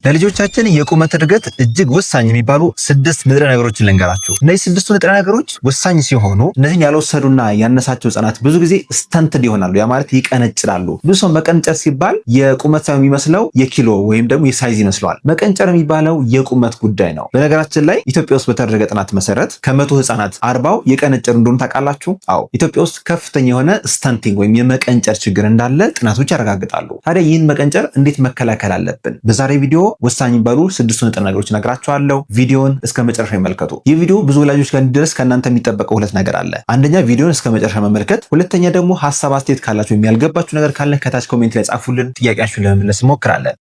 ለልጆቻችን የቁመት እድገት እጅግ ወሳኝ የሚባሉ 6 ንጥረ ነገሮችን ልንገራችሁ። እነዚህ 6 ንጥረ ነገሮች ወሳኝ ሲሆኑ እነዚህን ያልወሰዱና ያነሳቸው ህጻናት ብዙ ጊዜ ስተንትድ ይሆናሉ። ያ ማለት ይቀነጭራሉ። ብዙ ሰው መቀንጨር ሲባል የቁመት ሳይሆን የሚመስለው የኪሎ ወይም ደግሞ የሳይዝ ይመስለዋል። መቀንጨር የሚባለው የቁመት ጉዳይ ነው። በነገራችን ላይ ኢትዮጵያ ውስጥ በተደረገ ጥናት መሰረት ከ100 ህጻናት 40 የቀነጨሩ እንደሆኑ ታውቃላችሁ? አዎ፣ ኢትዮጵያ ውስጥ ከፍተኛ የሆነ ስተንቲንግ ወይም የመቀንጨር ችግር እንዳለ ጥናቶች ያረጋግጣሉ። ታዲያ ይህን መቀንጨር እንዴት መከላከል አለብን? በዛሬ ቪዲዮ ወሳኝ ባሉ 6 ንጥረ ነገሮች ነግራችኋለሁ። ቪዲዮውን እስከ መጨረሻ ይመልከቱ። ይህ ቪዲዮ ብዙ ወላጆች ጋር እንዲደርስ ከእናንተ የሚጠበቀው ሁለት ነገር አለ። አንደኛ ቪዲዮውን እስከ መጨረሻ መመልከት፣ ሁለተኛ ደግሞ ሐሳብ አስተያየት ካላችሁ የሚያልገባችሁ ነገር ካለ ከታች ኮሜንት ላይ ጻፉልን። ጥያቄያችሁን ለመመለስ እንሞክራለን።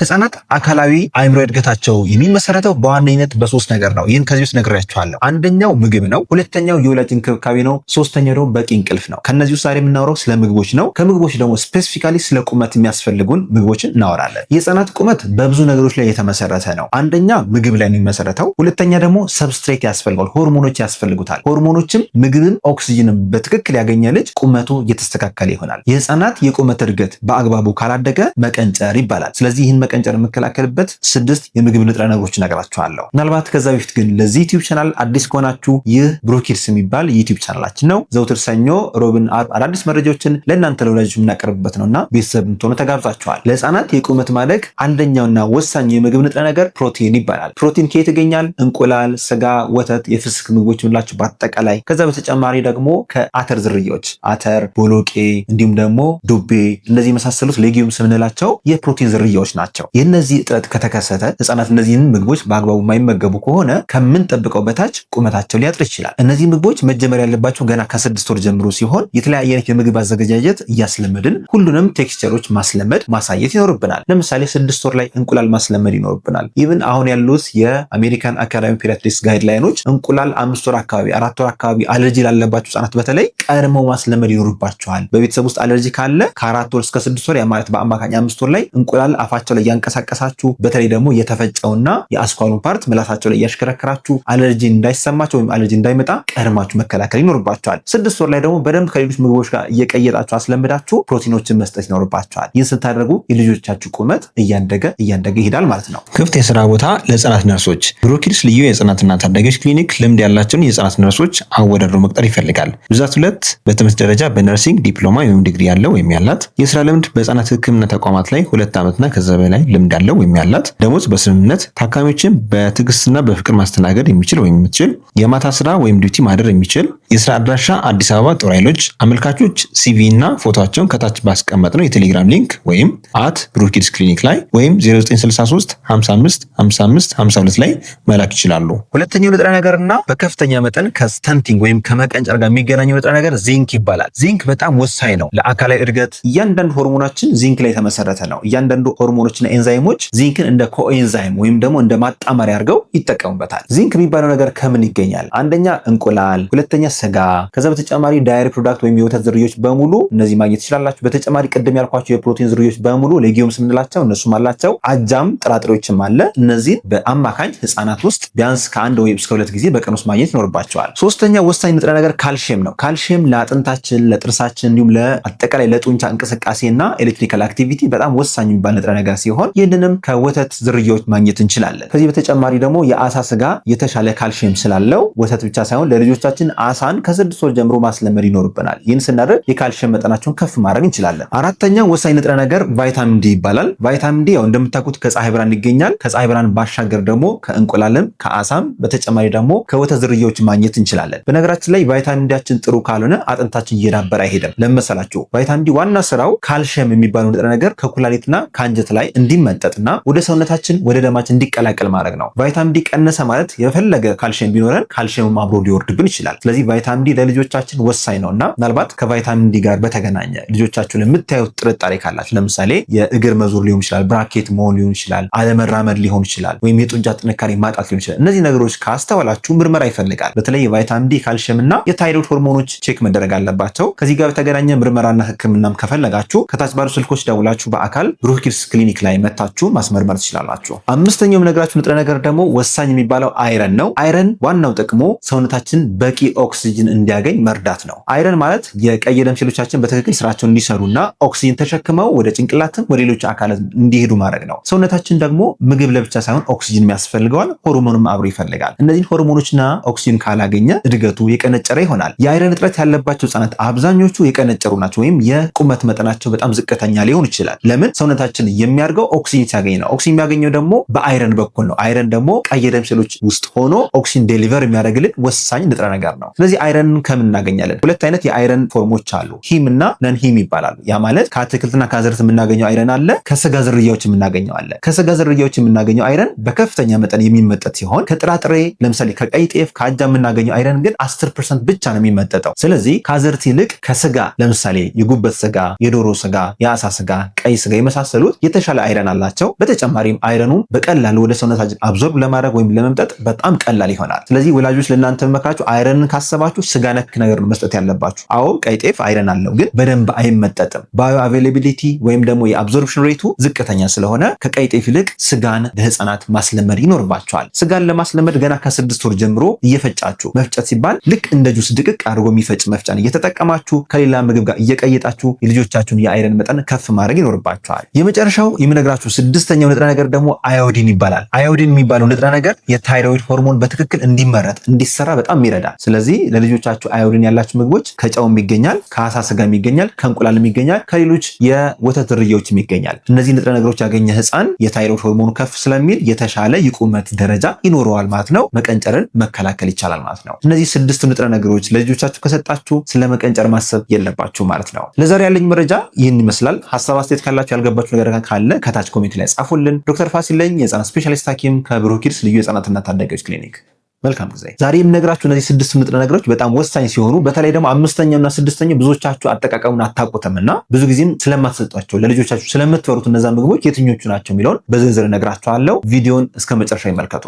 ህጻናት አካላዊ አእምሮ እድገታቸው የሚመሰረተው በዋነኝነት በሶስት ነገር ነው። ይህን ከዚህ ውስጥ ነግሬያችኋለሁ። አንደኛው ምግብ ነው፣ ሁለተኛው የወላጅ እንክብካቤ ነው፣ ሶስተኛው ደግሞ በቂ እንቅልፍ ነው። ከነዚህ ውስጥ ዛሬ የምናወራው ስለ ምግቦች ነው። ከምግቦች ደግሞ ስፔሲፊካሊ ስለ ቁመት የሚያስፈልጉን ምግቦችን እናወራለን። የህጻናት ቁመት በብዙ ነገሮች ላይ የተመሰረተ ነው። አንደኛ ምግብ ላይ ነው የሚመሰረተው፣ ሁለተኛ ደግሞ ሰብስትሬት ያስፈልጋል፣ ሆርሞኖች ያስፈልጉታል። ሆርሞኖችም ምግብም ኦክሲጅንም በትክክል ያገኘ ልጅ ቁመቱ እየተስተካከለ ይሆናል። የህጻናት የቁመት እድገት በአግባቡ ካላደገ መቀንጨር ይባላል። ስለዚህ ይህን መቀንጨር የምከላከልበት 6 የምግብ ንጥረ ነገሮች እነግራችኋለሁ። ምናልባት ከዛ በፊት ግን ለዚህ ዩቲዩብ ቻናል አዲስ ከሆናችሁ ይህ ብሩኪድስ የሚባል የዩቲዩብ ቻናላችን ነው። ዘውትር ሰኞ፣ ሮብን፣ አርብ አዳዲስ መረጃዎችን ለእናንተ ለወላጆች የምናቀርብበት ነውና ቤተሰብ እንድትሆኑ ተጋብዛችኋል። ለህፃናት የቁመት ማደግ አንደኛውና ወሳኝ የምግብ ንጥረ ነገር ፕሮቲን ይባላል። ፕሮቲን ከየት ይገኛል? እንቁላል፣ ስጋ፣ ወተት፣ የፍስክ ምግቦች የምንላቸው በአጠቃላይ። ከዛ በተጨማሪ ደግሞ ከአተር ዝርያዎች አተር፣ ቦሎቄ እንዲሁም ደግሞ ዱቤ እነዚህ የመሳሰሉት ሌጊዩምስ የምንላቸው የፕሮቲን ዝርያዎች ናቸው። የእነዚህ እጥረት ከተከሰተ ህጻናት እነዚህን ምግቦች በአግባቡ የማይመገቡ ከሆነ ከምንጠብቀው በታች ቁመታቸው ሊያጥር ይችላል። እነዚህ ምግቦች መጀመር ያለባቸው ገና ከ6 ወር ጀምሮ ሲሆን የተለያየ አይነት የምግብ አዘገጃጀት እያስለመድን ሁሉንም ቴክስቸሮች ማስለመድ ማሳየት ይኖርብናል። ለምሳሌ 6 ወር ላይ እንቁላል ማስለመድ ይኖርብናል። ኢቭን አሁን ያሉት የአሜሪካን አካዳሚ ፔዲያትሪክስ ጋይድላይኖች እንቁላል 5 ወር አካባቢ 4 ወር አካባቢ አለርጂ ላለባቸው ህጻናት በተለይ ቀድመው ማስለመድ ይኖርባቸዋል። በቤተሰብ ውስጥ አለርጂ ካለ ከ4 ወር እስከ 6 ወር ያ ማለት በአማካኝ 5 ወር ላይ እንቁላል አፋቸው ላይ ያንቀሳቀሳችሁ በተለይ ደግሞ የተፈጨውና የአስኳሉን ፓርት ምላሳቸው ላይ ያሽከረከራችሁ አለርጂ እንዳይሰማቸው ወይም አለርጂ እንዳይመጣ ቀድማችሁ መከላከል ይኖርባችኋል። 6 ወር ላይ ደግሞ በደንብ ከሌሎች ምግቦች ጋር እየቀየጣችሁ አስለምዳችሁ ፕሮቲኖችን መስጠት ይኖርባችኋል። ይህን ስታደርጉ የልጆቻችሁ ቁመት እያደገ ይሄዳል ማለት ነው። ክፍት የስራ ቦታ ለህጻናት ነርሶች። ብሩኪድስ ልዩ የህጻናትና ታዳጊዎች ክሊኒክ ልምድ ያላቸውን የህጻናት ነርሶች አወዳድሮ መቅጠር ይፈልጋል። ብዛት 2 በትምህርት ደረጃ በነርሲንግ ዲፕሎማ ወይም ዲግሪ ያለው ወይም ያላት፣ የስራ ልምድ በህጻናት ህክምና ተቋማት ላይ 2 ዓመትና ከዛ በላይ ልምድ ያለው ወይም ያላት፣ ደሞዝ በስምምነት ታካሚዎችን በትዕግስትና በፍቅር ማስተናገድ የሚችል ወይም የምትችል፣ የማታ ስራ ወይም ዲዩቲ ማደር የሚችል፣ የስራ አድራሻ አዲስ አበባ ጦር ኃይሎች። አመልካቾች ሲቪ እና ፎቶቸውን ከታች ባስቀመጥነው የቴሌግራም ሊንክ ወይም @ብሩኪድስ ክሊኒክ ላይ ወይም 0963 55 55 52 ላይ መላክ ይችላሉ። ሁለተኛው ንጥረ ነገርና በከፍተኛ መጠን ከስተንቲንግ ወይም ከመቀንጨር ጋር የሚገናኘው ንጥረ ነገር ዚንክ ይባላል። ዚንክ በጣም ወሳኝ ነው ለአካላዊ እድገት። እያንዳንዱ ሆርሞናችን ዚንክ ላይ የተመሰረተ ነው። እያንዳንዱ ሆርሞኖችና ኤንዛይሞች ዚንክን እንደ ኮኤንዛይም ወይም ደግሞ እንደ ማጣመሪያ አድርገው ይጠቀሙበታል። ዚንክ የሚባለው ነገር ከምን ይገኛል? አንደኛ እንቁላል፣ ሁለተኛ ስጋ፣ ከዛ በተጨማሪ ዳይሪ ፕሮዳክት ወይም የወተት ዝርያዎች በሙሉ እነዚህ ማግኘት ትችላላችሁ። በተጨማሪ ቅድም ያልኳቸው የፕሮቲን ዝርያዎች በሙሉ ሌጊዩምስ የምንላቸው እነሱም አላቸው። አጃም ጥራጥሬዎችም አለ። እነዚህ በአማካኝ ህፃናት ውስጥ ቢያንስ ከ1 ወይም እስከ 2 ጊዜ በቀን ውስጥ ማግኘት ይኖርባቸዋል። ሶስተኛ ወሳኝ ንጥረ ነገር ካልሽየም ነው። ካልሽየም ለአጥንታችን፣ ለጥርሳችን እንዲሁም ለአጠቃላይ ለጡንቻ እንቅስቃሴና ኤሌክትሪካል አክቲቪቲ በጣም ወሳኝ የሚባል ንጥረ ነገር ሲሆን ይህንንም ከወተት ዝርያዎች ማግኘት እንችላለን። ከዚህ በተጨማሪ ደግሞ የአሳ ስጋ የተሻለ ካልሽየም ስላለው ወተት ብቻ ሳይሆን ለልጆቻችን አሳን ከ6 ወር ጀምሮ ማስለመድ ይኖርብናል። ይህን ስናደርግ የካልሽየም መጠናቸውን ከፍ ማድረግ እንችላለን። አራተኛው ወሳኝ ንጥረ ነገር ቫይታሚን ዲ ይባላል። ቫይታሚን ዲ ያው እንደምታውቁት ከፀሐይ ብርሃን ይገኛል። ከፀሐይ ብርሃን ባሻገር ደግሞ ከእንቁላልም ከአሳም በተጨማሪ ደግሞ ከወተት ዝርያዎች ማግኘት እንችላለን። በነገራችን ላይ ቫይታሚን ዲያችን ጥሩ ካልሆነ አጥንታችን እየዳበረ አይሄድም። ለምን መሰላችሁ? ቫይታሚን ዲ ዋና ስራው ካልሽየም የሚባለው ንጥረ ነገር ከኩላሊትና ከአንጀት ላይ እንዲመጠጥና ወደ ሰውነታችን ወደ ደማችን እንዲቀላቀል ማድረግ ነው። ቫይታሚን ዲ ቀነሰ ማለት የፈለገ ካልሲየም ቢኖረን ካልሲየም አብሮ ሊወርድብን ይችላል። ስለዚህ ቫይታሚን ዲ ለልጆቻችን ወሳኝ ነውና ምናልባት ከቫይታሚን ዲ ጋር በተገናኘ ልጆቻችሁን የምታዩት ጥርጣሬ ካላችሁ ለምሳሌ የእግር መዞር ሊሆን ይችላል፣ ብራኬት መሆን ሊሆን ይችላል፣ አለመራመድ ሊሆን ይችላል፣ ወይም የጡንቻ ጥንካሬ ማጣት ሊሆን ይችላል። እነዚህ ነገሮች ካስተዋላችሁ ምርመራ ይፈልጋል። በተለይ የቫይታሚን ዲ፣ ካልሲየም እና የታይሮይድ ሆርሞኖች ቼክ መደረግ አለባቸው። ከዚህ ጋር በተገናኘ ምርመራና ሕክምናም ከፈለጋችሁ ከታች ባሉ ስልኮች ደውላችሁ በአካል ብሩህ ኪድስ ክሊኒክ ላይ መታችሁ ማስመርመር ትችላላችሁ። አምስተኛው የምነግራችሁ ንጥረ ነገር ደግሞ ወሳኝ የሚባለው አይረን ነው። አይረን ዋናው ጥቅሙ ሰውነታችን በቂ ኦክሲጅን እንዲያገኝ መርዳት ነው። አይረን ማለት የቀይ ደም ሴሎቻችን በትክክል ስራቸውን እንዲሰሩና ኦክሲጅን ተሸክመው ወደ ጭንቅላትም ወደ ሌሎች አካላት እንዲሄዱ ማድረግ ነው። ሰውነታችን ደግሞ ምግብ ለብቻ ሳይሆን ኦክሲጅን ያስፈልገዋል፣ ሆርሞንም አብሮ ይፈልጋል። እነዚህን ሆርሞኖችና ኦክሲጅን ካላገኘ እድገቱ የቀነጨረ ይሆናል። የአይረን እጥረት ያለባቸው ህጻናት አብዛኞቹ የቀነጨሩ ናቸው፣ ወይም የቁመት መጠናቸው በጣም ዝቅተኛ ሊሆን ይችላል። ለምን? ሰውነታችን የሚያድገው ኦክሲጅን ሲያገኝ ነው። ኦክሲጅን የሚያገኘው ደግሞ በአይረን በኩል ነው። አይረን ደግሞ ቀይ ደም ሴሎች ውስጥ ሆኖ ኦክሲጅን ዴሊቨር የሚያደርግልን ወሳኝ ንጥረ ነገር ነው። ስለዚህ አይረንን ከምን እናገኛለን? ሁለት አይነት የአይረን ፎርሞች አሉ፣ ሂም እና ነን ሂም ይባላሉ። ያ ማለት ከአትክልትና ከአዝርዕት የምናገኘው አይረን አለ፣ ከስጋ ዝርያዎች የምናገኘው አለ። ከስጋ ዝርያዎች የምናገኘው አይረን በከፍተኛ መጠን የሚመጠጥ ሲሆን ከጥራጥሬ ለምሳሌ ከቀይ ጤፍ፣ ከአጃ የምናገኘው አይረን ግን 10% ብቻ ነው የሚመጠጠው። ስለዚህ ከአዝርዕት ይልቅ ከስጋ ለምሳሌ የጉበት ስጋ፣ የዶሮ ስጋ፣ የአሳ ስጋ፣ ቀይ ስጋ የመሳሰሉት የተሻለ አይረን አላቸው። በተጨማሪም አይረኑን በቀላሉ ወደ ሰውነታችን አብዞርብ ለማድረግ ወይም ለመምጠጥ በጣም ቀላል ይሆናል። ስለዚህ ወላጆች ለእናንተ መመክራችሁ አይረንን ካሰባችሁ ስጋ ነክ ነገር ነው መስጠት ያለባችሁ። አዎ ቀይ ጤፍ አይረን አለው፣ ግን በደንብ አይመጠጥም። ባዮ አቬይላቢሊቲ ወይም ደግሞ የአብዞርፕሽን ሬቱ ዝቅተኛ ስለሆነ ከቀይ ጤፍ ይልቅ ስጋን ለህፃናት ማስለመድ ይኖርባቸዋል። ስጋን ለማስለመድ ገና ከ6 ወር ጀምሮ እየፈጫችሁ፣ መፍጨት ሲባል ልክ እንደ ጁስ ድቅቅ አድርጎ የሚፈጭ መፍጫን እየተጠቀማችሁ ከሌላ ምግብ ጋር እየቀየጣችሁ የልጆቻችሁን የአይረን መጠን ከፍ ማድረግ ይኖርባቸዋል። የመጨረሻው የምነግራችሁ 6ኛው ንጥረ ነገር ደግሞ አዮዲን ይባላል። አዮዲን የሚባለው ንጥረ ነገር የታይሮይድ ሆርሞን በትክክል እንዲመረት እንዲሰራ በጣም ይረዳል። ስለዚህ ለልጆቻችሁ አዮዲን ያላችሁ ምግቦች ከጨውም ይገኛል፣ ከአሳ ስጋም ይገኛል፣ ከእንቁላልም ይገኛል፣ ከሌሎች የወተት ዝርያዎችም ይገኛል። እነዚህ ንጥረ ነገሮች ያገኘ ህፃን የታይሮይድ ሆርሞኑ ከፍ ስለሚል የተሻለ የቁመት ደረጃ ይኖረዋል ማለት ነው። መቀንጨርን መከላከል ይቻላል ማለት ነው። እነዚህ 6 ንጥረ ነገሮች ለልጆቻችሁ ከሰጣችሁ ስለ መቀንጨር ማሰብ የለባችሁ ማለት ነው። ለዛሬ ያለኝ መረጃ ይህን ይመስላል። ሀሳብ አስተያየት ካላችሁ ያልገባችሁ ነገር ካለ ከታች ኮሜንት ላይ ጻፉልን። ዶክተር ፋሲል ነኝ፣ የህፃናት ስፔሻሊስት ሐኪም ከብሩህ ኪድስ ልዩ ህፃናትና ታዳጊዎች ክሊኒክ። መልካም ጊዜ። ዛሬ የምነግራችሁ እነዚህ 6 ንጥረ ነገሮች በጣም ወሳኝ ሲሆኑ በተለይ ደግሞ 5ኛውና 6ኛው ብዙዎቻችሁ አጠቃቀሙን አታውቁትምና ብዙ ጊዜም ስለማትሰጧቸው ለልጆቻችሁ ስለምትፈሩት እነዛ ምግቦች የትኞቹ ናቸው የሚለውን በዝርዝር እነግራችኋለሁ። ቪዲዮን እስከ መጨረሻ ይመልከቱ።